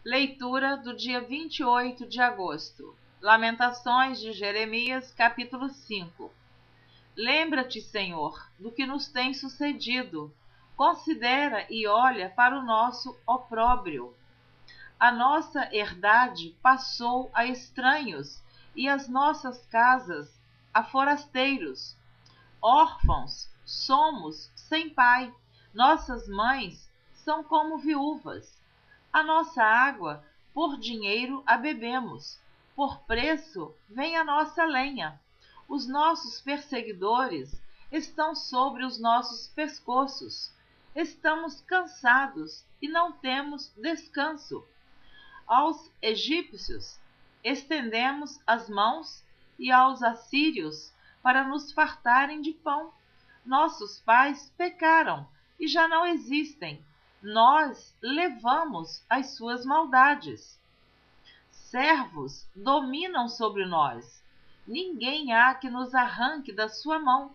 Leitura do dia 28 de agosto. Lamentações de Jeremias, capítulo 5. Lembra-te, Senhor, do que nos tem sucedido. Considera e olha para o nosso opróbrio. A nossa herdade passou a estranhos e as nossas casas a forasteiros. Órfãos somos sem pai. Nossas mães são como viúvas. A nossa água, por dinheiro a bebemos, por preço vem a nossa lenha. Os nossos perseguidores estão sobre os nossos pescoços. Estamos cansados e não temos descanso. Aos egípcios estendemos as mãos e aos assírios para nos fartarem de pão. Nossos pais pecaram e já não existem. Nós levamos as suas maldades. Servos dominam sobre nós. Ninguém há que nos arranque da sua mão.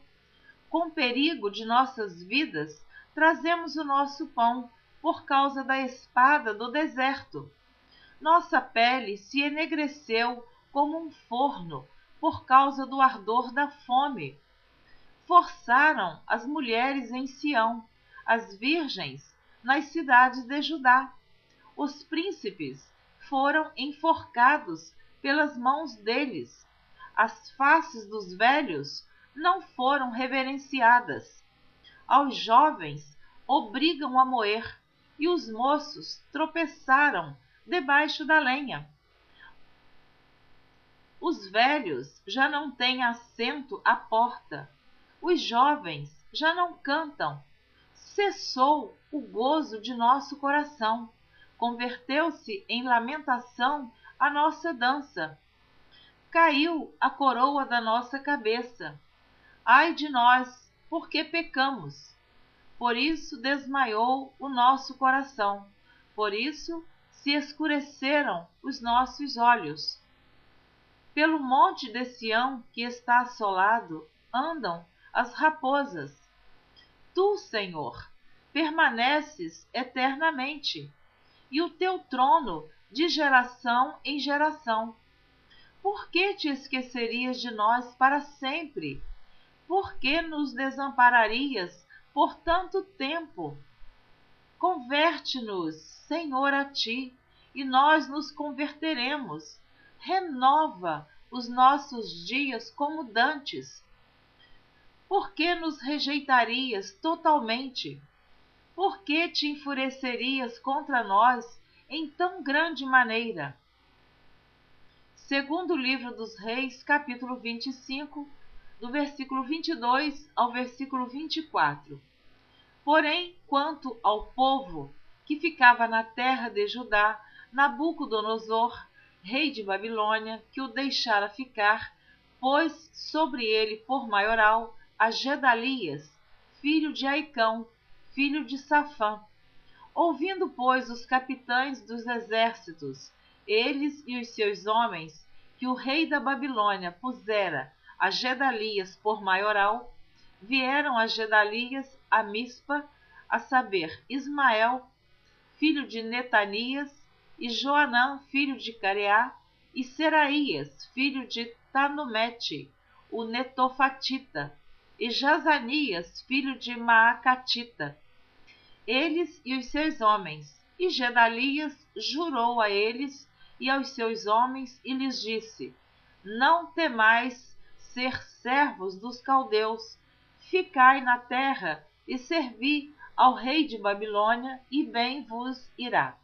Com perigo de nossas vidas, trazemos o nosso pão por causa da espada do deserto. Nossa pele se enegreceu como um forno por causa do ardor da fome. Forçaram as mulheres em Sião, as virgens nas cidades de Judá. Os príncipes foram enforcados pelas mãos deles. As faces dos velhos não foram reverenciadas. Aos jovens obrigam a moer, e os moços tropeçaram debaixo da lenha. Os velhos já não têm assento à porta. Os jovens já não cantam. Cessou o gozo de nosso coração. Converteu-se em lamentação a nossa dança. Caiu a coroa da nossa cabeça. Ai de nós, porque pecamos. Por isso desmaiou o nosso coração. Por isso se escureceram os nossos olhos. Pelo monte de Sião, que está assolado, andam as raposas. Tu, Senhor, permaneces eternamente, e o teu trono de geração em geração. Por que te esquecerias de nós para sempre? Por que nos desampararias por tanto tempo? Converte-nos, Senhor, a ti, e nós nos converteremos. Renova os nossos dias como dantes. Por que nos rejeitarias totalmente? Por que te enfurecerias contra nós em tão grande maneira? Segundo livro dos Reis, capítulo 25, do versículo 22 ao versículo 24. Porém, quanto ao povo que ficava na terra de Judá, Nabucodonosor, rei de Babilônia, que o deixara ficar, pôs sobre ele por maioral a Gedalias, filho de Aicão, filho de Safã. Ouvindo, pois, os capitães dos exércitos, eles e os seus homens, que o rei da Babilônia pusera a Gedalias por maioral, vieram a Gedalias a Mispa, a saber, Ismael, filho de Netanias, e Joanã, filho de Careá, e Seraías, filho de Tanumete, o Netofatita, e Jazanias, filho de Maacatita, eles e os seus homens. E Gedalias jurou a eles e aos seus homens e lhes disse: Não temais ser servos dos caldeus, ficai na terra e servi ao rei de Babilônia, e bem vos irá.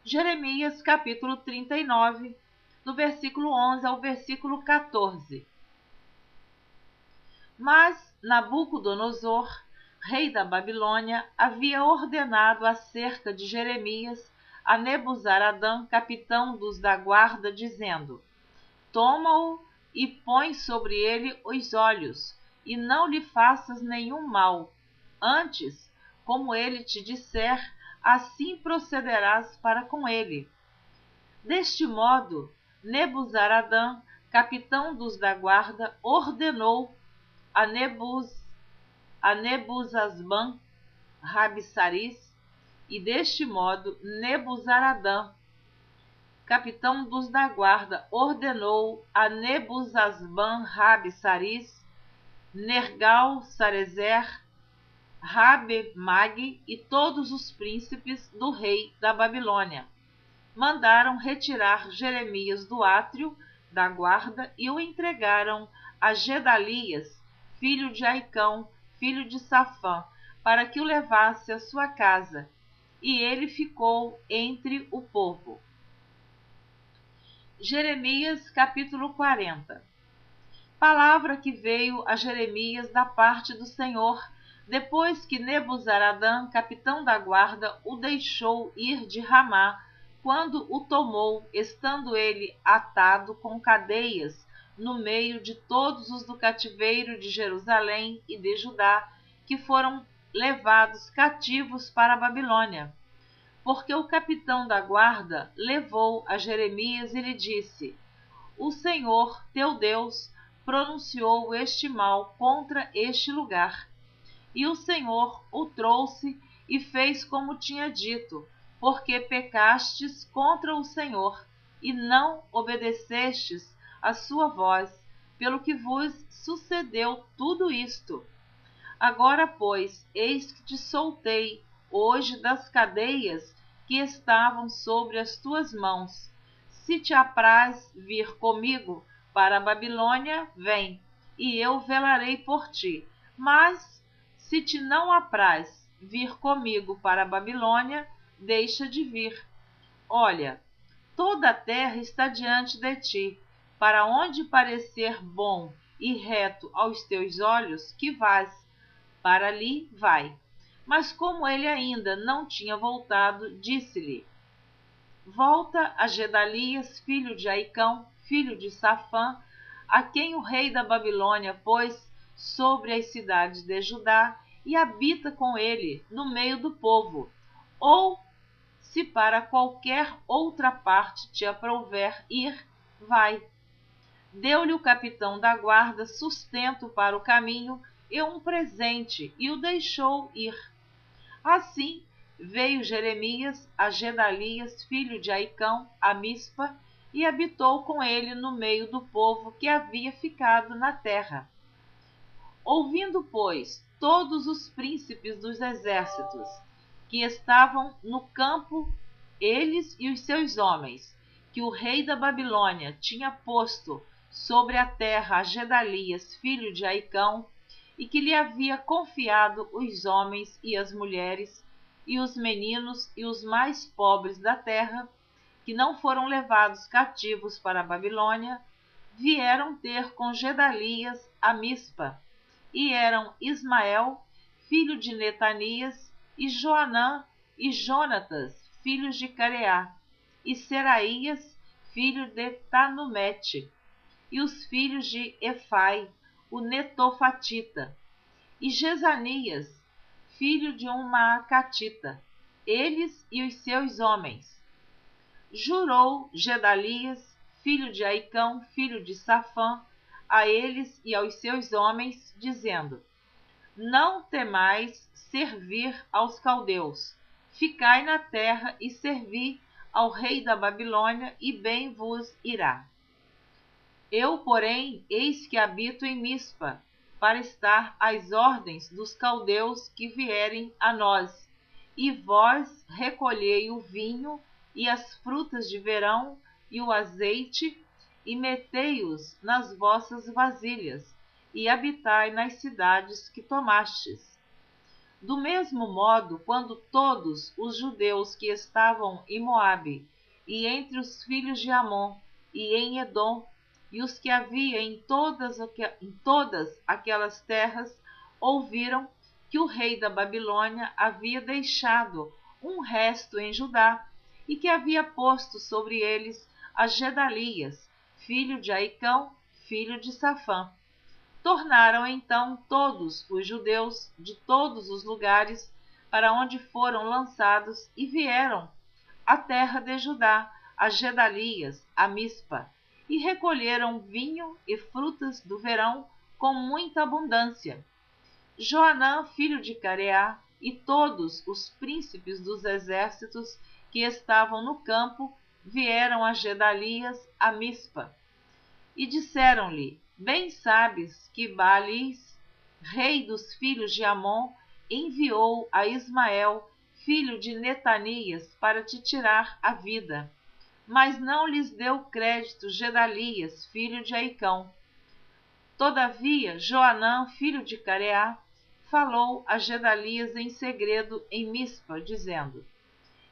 Jeremias capítulo 39, do versículo 11 ao versículo 14. Mas Nabucodonosor, rei da Babilônia, havia ordenado acerca de Jeremias a Nebuzaradã, capitão dos da guarda, dizendo: Toma-o e põe sobre ele os olhos, e não lhe faças nenhum mal. Antes, como ele te disser, assim procederás para com ele. Deste modo, Nebuzaradã, capitão dos da guarda, ordenou a Nebuzasban, Rabsaris, e deste modo Nebuzaradã capitão dos da guarda, ordenou a Nebuzasban Rabi Saris, Nergal-Sarezer, Rabe-Mag e todos os príncipes do rei da Babilônia. Mandaram retirar Jeremias do átrio da guarda e o entregaram a Gedalias, filho de Aicão, filho de Safã, para que o levasse à sua casa, e ele ficou entre o povo. Jeremias capítulo 40. Palavra que veio a Jeremias da parte do Senhor, depois que Nebuzaradã, capitão da guarda, o deixou ir de Ramá, quando o tomou, estando ele atado com cadeias, no meio de todos os do cativeiro de Jerusalém e de Judá, que foram levados cativos para a Babilônia. Porque o capitão da guarda levou a Jeremias e lhe disse: O Senhor, teu Deus, pronunciou este mal contra este lugar. E o Senhor o trouxe e fez como tinha dito, porque pecastes contra o Senhor, e não obedecestes a sua voz, pelo que vos sucedeu tudo isto. Agora, pois, eis que te soltei hoje das cadeias que estavam sobre as tuas mãos. Se te apraz vir comigo para a Babilônia, vem, e eu velarei por ti. Mas, se te não apraz vir comigo para a Babilônia, deixa de vir. Olha, toda a terra está diante de ti, para onde parecer bom e reto aos teus olhos, que vás, para ali vai. Mas como ele ainda não tinha voltado, disse-lhe: Volta a Gedalias, filho de Aicão, filho de Safã, a quem o rei da Babilônia pôs sobre as cidades de Judá, e habita com ele no meio do povo. Ou, se para qualquer outra parte te aprouver ir, vai. Deu-lhe o capitão da guarda sustento para o caminho e um presente, e o deixou ir. Assim veio Jeremias a Gedalias, filho de Aicão, a Mispa, e habitou com ele no meio do povo que havia ficado na terra. Ouvindo, pois, todos os príncipes dos exércitos que estavam no campo, eles e os seus homens, que o rei da Babilônia tinha posto sobre a terra a Gedalias, filho de Aicão, e que lhe havia confiado os homens e as mulheres, e os meninos e os mais pobres da terra, que não foram levados cativos para a Babilônia, vieram ter com Gedalias a Mispa, e eram Ismael, filho de Netanias, e Joanã e Jonatas, filhos de Careá, e Seraías, filho de Tanumete, e os filhos de Efai, o Netofatita, e Jezanias, filho de um Maacatita, eles e os seus homens. Jurou Gedalias, filho de Aicão, filho de Safã, a eles e aos seus homens, dizendo: Não temais servir aos caldeus, ficai na terra e servi ao rei da Babilônia, e bem vos irá. Eu, porém, eis que habito em Mispa, para estar às ordens dos caldeus que vierem a nós, e vós recolhei o vinho e as frutas de verão e o azeite, e metei-os nas vossas vasilhas, e habitai nas cidades que tomastes. Do mesmo modo, quando todos os judeus que estavam em Moabe, e entre os filhos de Amon, e em Edom, e os que havia em todas aquelas terras, ouviram que o rei da Babilônia havia deixado um resto em Judá, e que havia posto sobre eles a Gedalias, filho de Aicão, filho de Safã. Tornaram então todos os judeus de todos os lugares para onde foram lançados e vieram à terra de Judá, a Gedalias, a Mispa, e recolheram vinho e frutas do verão com muita abundância. Joanã, filho de Careá, e todos os príncipes dos exércitos que estavam no campo, vieram a Gedalias a Mispa, e disseram-lhe: Bem sabes que Baalis, rei dos filhos de Amon, enviou a Ismael, filho de Netanias, para te tirar a vida. Mas não lhes deu crédito Gedalias, filho de Aicão. Todavia, Joanã, filho de Careá, falou a Gedalias em segredo em Mispa, dizendo: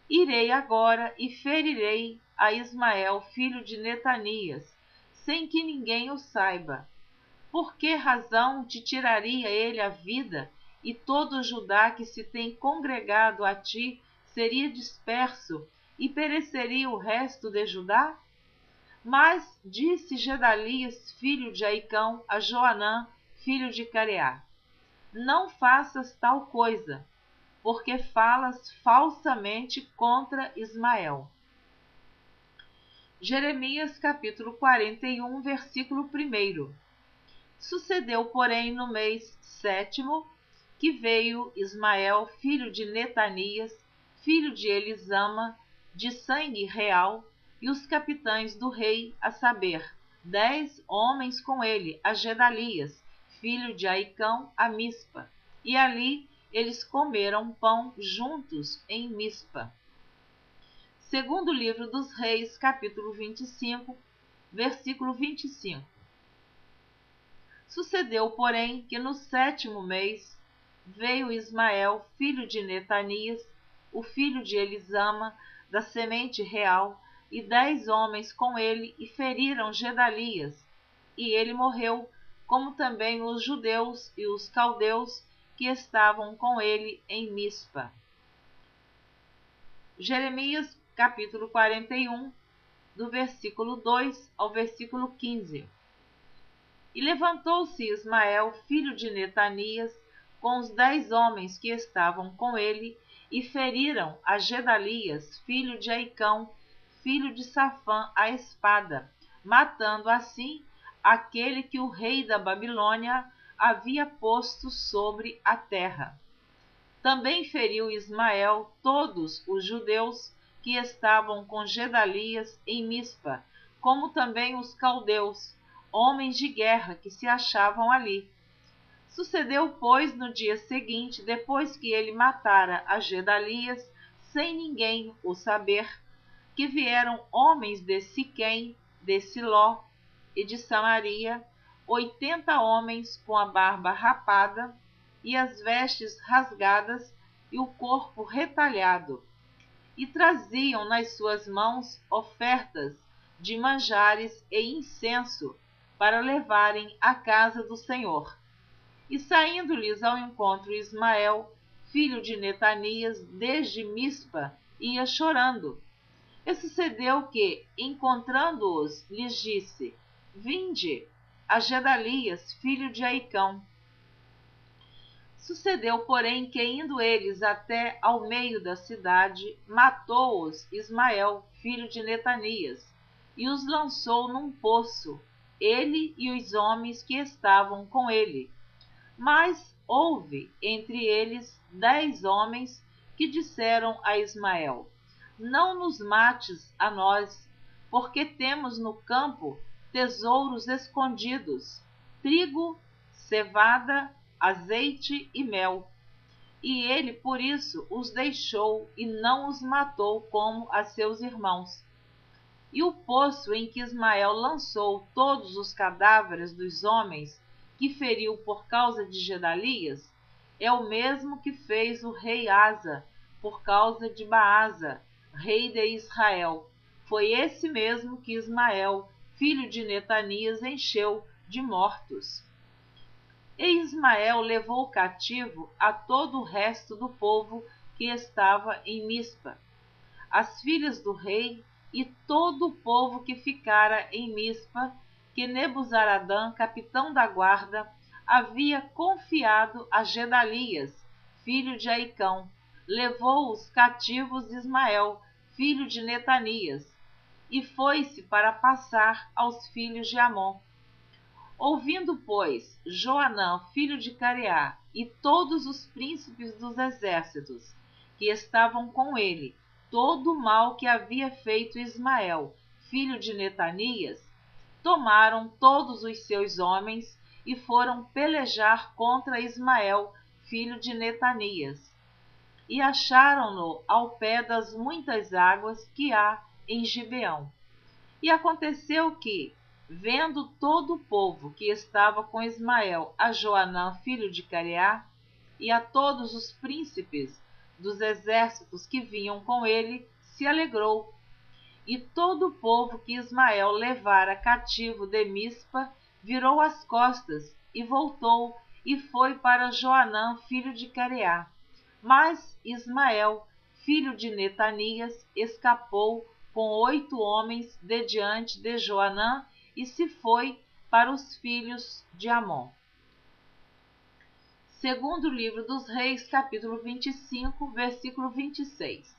Irei agora e ferirei a Ismael, filho de Netanias, sem que ninguém o saiba. Por que razão te tiraria ele a vida, e todo Judá que se tem congregado a ti seria disperso, e pereceria o resto de Judá? Mas disse Gedalias, filho de Aicão, a Joanã, filho de Careá: Não faças tal coisa, porque falas falsamente contra Ismael. Jeremias capítulo 41, versículo 1. Sucedeu, porém, no mês 7º, que veio Ismael, filho de Netanias, filho de Elisama, de sangue real, e os capitães do rei, a saber, 10 homens com ele, a Gedalias, filho de Aicão, a Mispa. E ali eles comeram pão juntos em Mispa. Segundo livro dos Reis, capítulo 25, versículo 25. Sucedeu, porém, que no 7º mês veio Ismael, filho de Netanias, o filho de Elisama, da semente real, e 10 homens com ele, e feriram Gedalias, e ele morreu, como também os judeus e os caldeus que estavam com ele em Mispa. Jeremias capítulo 41, do versículo 2 ao versículo 15. E levantou-se Ismael, filho de Netanias, com os 10 homens que estavam com ele, e feriram a Gedalias, filho de Aicão, filho de Safã, a espada, matando assim aquele que o rei da Babilônia havia posto sobre a terra. Também feriu Ismael todos os judeus que estavam com Gedalias em Mispa, como também os caldeus, homens de guerra que se achavam ali. Sucedeu, pois, no dia seguinte, depois que ele matara a Gedalias, sem ninguém o saber, que vieram homens de Siquém, de Siló e de Samaria, 80 homens com a barba rapada e as vestes rasgadas e o corpo retalhado, e traziam nas suas mãos ofertas de manjares e incenso para levarem à casa do Senhor. E saindo-lhes ao encontro Ismael, filho de Netanias, desde Mispa, ia chorando. E sucedeu que, encontrando-os, lhes disse: Vinde a Gedalias, filho de Aicão. Sucedeu, porém, que, indo eles até ao meio da cidade, matou-os Ismael, filho de Netanias, e os lançou num poço, ele e os homens que estavam com ele. Mas houve entre eles 10 homens que disseram a Ismael: Não nos mates a nós, porque temos no campo tesouros escondidos, trigo, cevada, azeite e mel. E ele, por isso, os deixou e não os matou como a seus irmãos. E o poço em que Ismael lançou todos os cadáveres dos homens que feriu por causa de Gedalias é o mesmo que fez o rei Asa por causa de Baasa, rei de Israel. Foi esse mesmo que Ismael, filho de Netanias, encheu de mortos. E Ismael levou cativo a todo o resto do povo que estava em Mispa, as filhas do rei e todo o povo que ficara em Mispa, que Nebuzaradã, capitão da guarda, havia confiado a Gedalias, filho de Aicão. Levou-os cativos Ismael, filho de Netanias, e foi-se para passar aos filhos de Amon. Ouvindo, pois, Joanã, filho de Careá, e todos os príncipes dos exércitos que estavam com ele, todo o mal que havia feito Ismael, filho de Netanias, tomaram todos os seus homens e foram pelejar contra Ismael, filho de Netanias, e acharam-no ao pé das muitas águas que há em Gibeão. E aconteceu que, vendo todo o povo que estava com Ismael, a Joanã, filho de Careá, e a todos os príncipes dos exércitos que vinham com ele, se alegrou. E todo o povo que Ismael levara cativo de Mispa virou as costas e voltou e foi para Joanã, filho de Careá. Mas Ismael, filho de Netanias, escapou com 8 homens de diante de Joanã e se foi para os filhos de Amon. Segundo livro dos Reis, capítulo 25, versículo 26.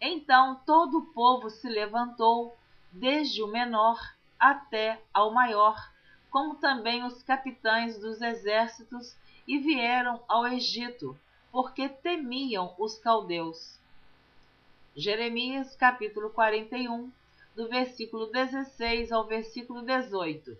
Então todo o povo se levantou, desde o menor até ao maior, como também os capitães dos exércitos, e vieram ao Egito, porque temiam os caldeus. Jeremias, capítulo 41, do versículo 16 ao versículo 18.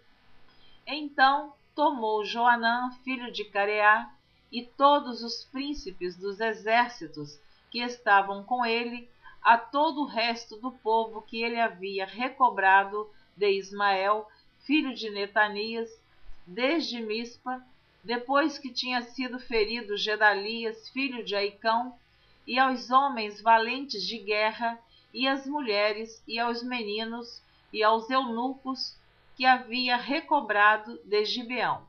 Então tomou Joanã, filho de Careá, e todos os príncipes dos exércitos que estavam com ele, a todo o resto do povo que ele havia recobrado de Ismael, filho de Netanias, desde Mispa, depois que tinha sido ferido Gedalias, filho de Aicão, e aos homens valentes de guerra, e às mulheres, e aos meninos, e aos eunucos, que havia recobrado de Gibeão.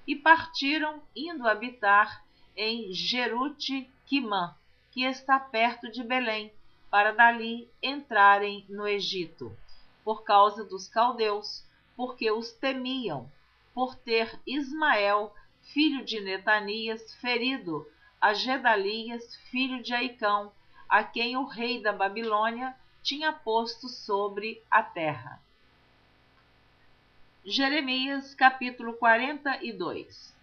E partiram, indo habitar em Jeruti-Quimã, que está perto de Belém, para dali entrarem no Egito, por causa dos caldeus, porque os temiam, por ter Ismael, filho de Netanias, ferido a Gedalias, filho de Aicão, a quem o rei da Babilônia tinha posto sobre a terra. Jeremias, capítulo 42.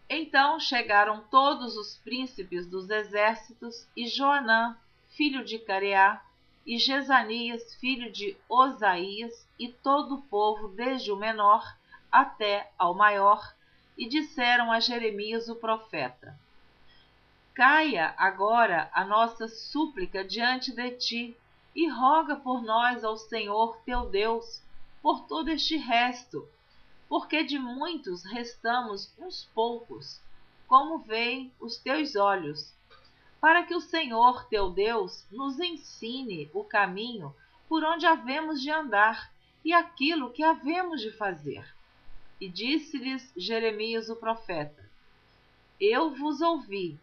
Então chegaram todos os príncipes dos exércitos, e Joanã, filho de Careá, e Jezanias, filho de Osaías, e todo o povo, desde o menor até ao maior, e disseram a Jeremias o profeta: Caia agora a nossa súplica diante de ti, e roga por nós ao Senhor teu Deus, por todo este resto, porque de muitos restamos uns poucos, como veem os teus olhos, para que o Senhor teu Deus nos ensine o caminho por onde havemos de andar e aquilo que havemos de fazer. E disse-lhes Jeremias o profeta: Eu vos ouvi,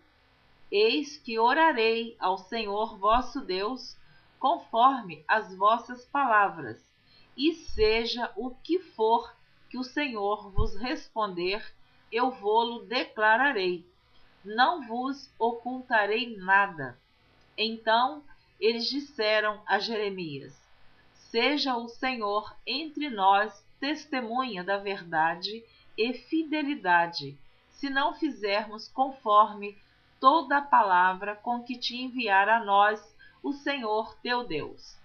eis que orarei ao Senhor vosso Deus, conforme as vossas palavras, e seja o que for que o Senhor vos responder, eu vô-lo declararei, não vos ocultarei nada. Então eles disseram a Jeremias: Seja o Senhor entre nós testemunha da verdade e fidelidade, se não fizermos conforme toda a palavra com que te enviar a nós o Senhor teu Deus.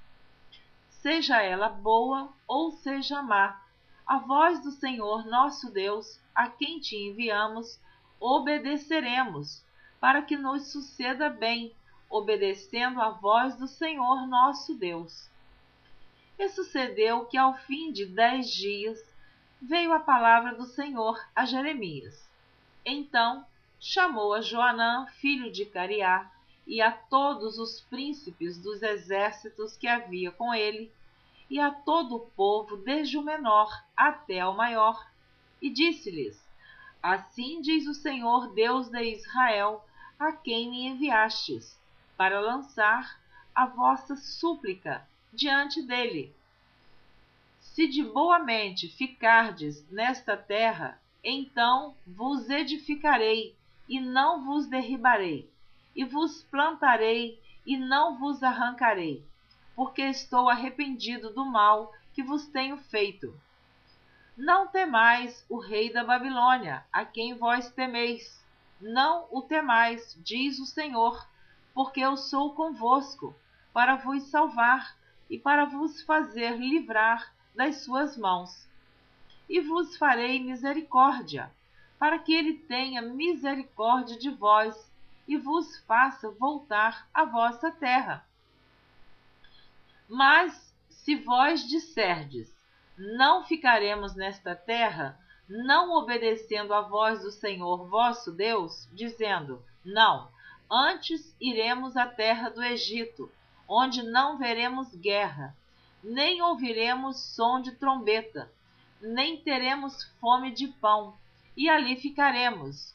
Seja ela boa ou seja má, a voz do Senhor nosso Deus, a quem te enviamos, obedeceremos, para que nos suceda bem, obedecendo à voz do Senhor nosso Deus. E sucedeu que ao fim de 10 dias veio a palavra do Senhor a Jeremias. Então chamou a Joanã, filho de Careá, e a todos os príncipes dos exércitos que havia com ele, e a todo o povo, desde o menor até ao maior, e disse-lhes: Assim diz o Senhor Deus de Israel, a quem me enviastes, para lançar a vossa súplica diante dele. Se de boa mente ficardes nesta terra, então vos edificarei, e não vos derribarei, e vos plantarei, e não vos arrancarei, porque estou arrependido do mal que vos tenho feito. Não temais o rei da Babilônia, a quem vós temeis, Não o temais, diz o Senhor, porque eu sou convosco, para vos salvar e para vos fazer livrar das suas mãos. E vos farei misericórdia, para que ele tenha misericórdia de vós e vos faça voltar à vossa terra. Mas se vós disserdes, não ficaremos nesta terra, não obedecendo à voz do Senhor vosso Deus, dizendo, não, antes iremos à terra do Egito, onde não veremos guerra, nem ouviremos som de trombeta, nem teremos fome de pão, e ali ficaremos.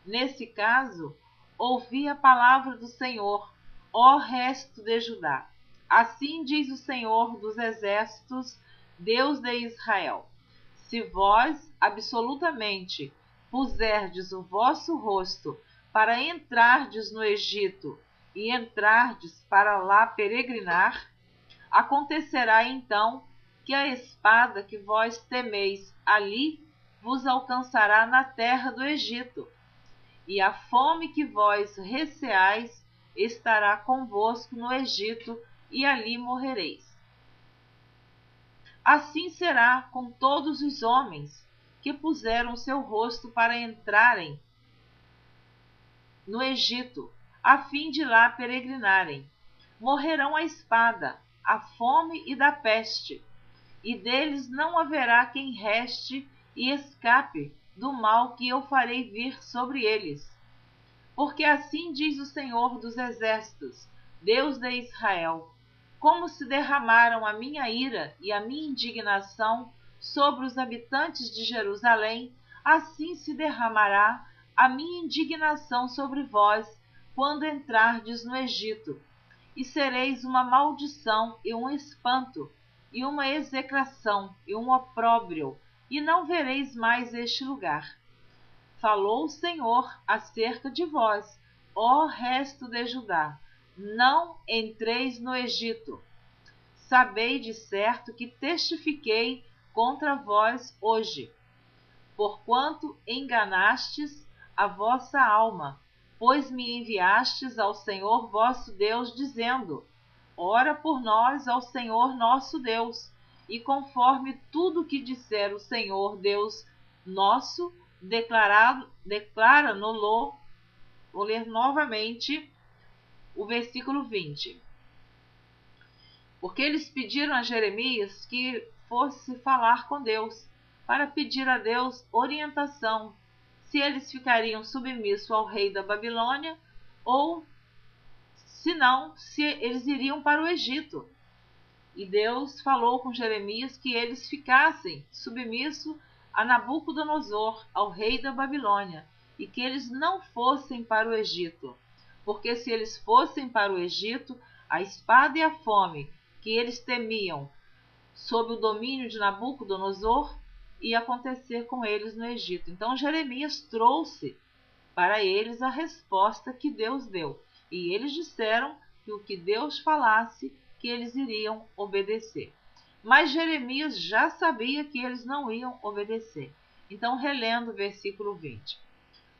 Nesse caso, ouvi a palavra do Senhor, ó resto de Judá. Assim diz o Senhor dos exércitos, Deus de Israel: se vós absolutamente puserdes o vosso rosto para entrardes no Egito e entrardes para lá peregrinar, acontecerá então que a espada que vós temeis ali vos alcançará na terra do Egito, e a fome que vós receais estará convosco no Egito, e ali morrereis. Assim será com todos os homens que puseram seu rosto para entrarem no Egito, a fim de lá peregrinarem. Morrerão a espada, a fome e da peste, e deles não haverá quem reste e escape do mal que eu farei vir sobre eles. Porque assim diz o Senhor dos exércitos, Deus de Israel: como se derramaram a minha ira e a minha indignação sobre os habitantes de Jerusalém, assim se derramará a minha indignação sobre vós quando entrardes no Egito, e sereis uma maldição e um espanto, e uma execração e um opróbrio, e não vereis mais este lugar. Falou o Senhor acerca de vós, ó resto de Judá: não entreis no Egito. Sabei de certo que testifiquei contra vós hoje, porquanto enganastes a vossa alma, pois me enviastes ao Senhor vosso Deus, dizendo: ora por nós ao Senhor nosso Deus, e conforme tudo que disser o Senhor Deus nosso, declara-no-lo. Vou ler novamente o versículo 20. Porque eles pediram a Jeremias que fosse falar com Deus, para pedir a Deus orientação, se eles ficariam submissos ao rei da Babilônia, ou, se não, se eles iriam para o Egito. E Deus falou com Jeremias que eles ficassem submissos a Nabucodonosor, ao rei da Babilônia, e que eles não fossem para o Egito, porque se eles fossem para o Egito, a espada e a fome que eles temiam sob o domínio de Nabucodonosor ia acontecer com eles no Egito. Então Jeremias trouxe para eles a resposta que Deus deu, e eles disseram que o que Deus falasse, que eles iriam obedecer. Mas Jeremias já sabia que eles não iam obedecer. Então, relendo o versículo 20.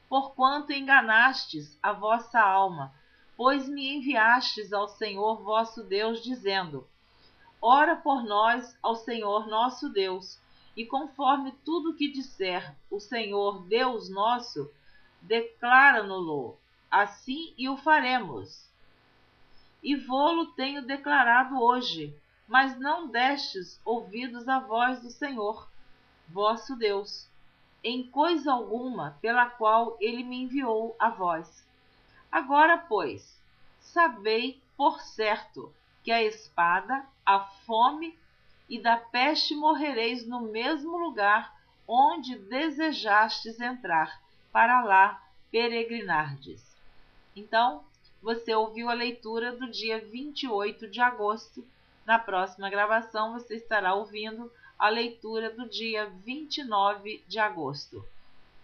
Porquanto enganastes a vossa alma, pois me enviastes ao Senhor vosso Deus, dizendo: ora por nós ao Senhor nosso Deus, e conforme tudo que disser o Senhor Deus nosso, declara-no-lo, assim e o faremos. E vô-lo tenho declarado hoje, mas não destes ouvidos à voz do Senhor, vosso Deus, em coisa alguma pela qual ele me enviou a vós. Agora, pois, sabei por certo que a espada, a fome e da peste morrereis no mesmo lugar onde desejastes entrar, para lá peregrinardes. Então, você ouviu a leitura do dia 28 de agosto. Na próxima gravação, você estará ouvindo a leitura do dia 29 de agosto.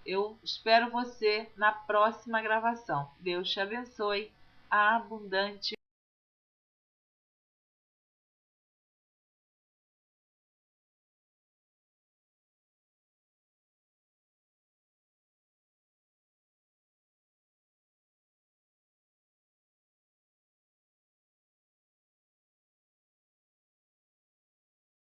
Eu espero você na próxima gravação. Deus te abençoe abundante.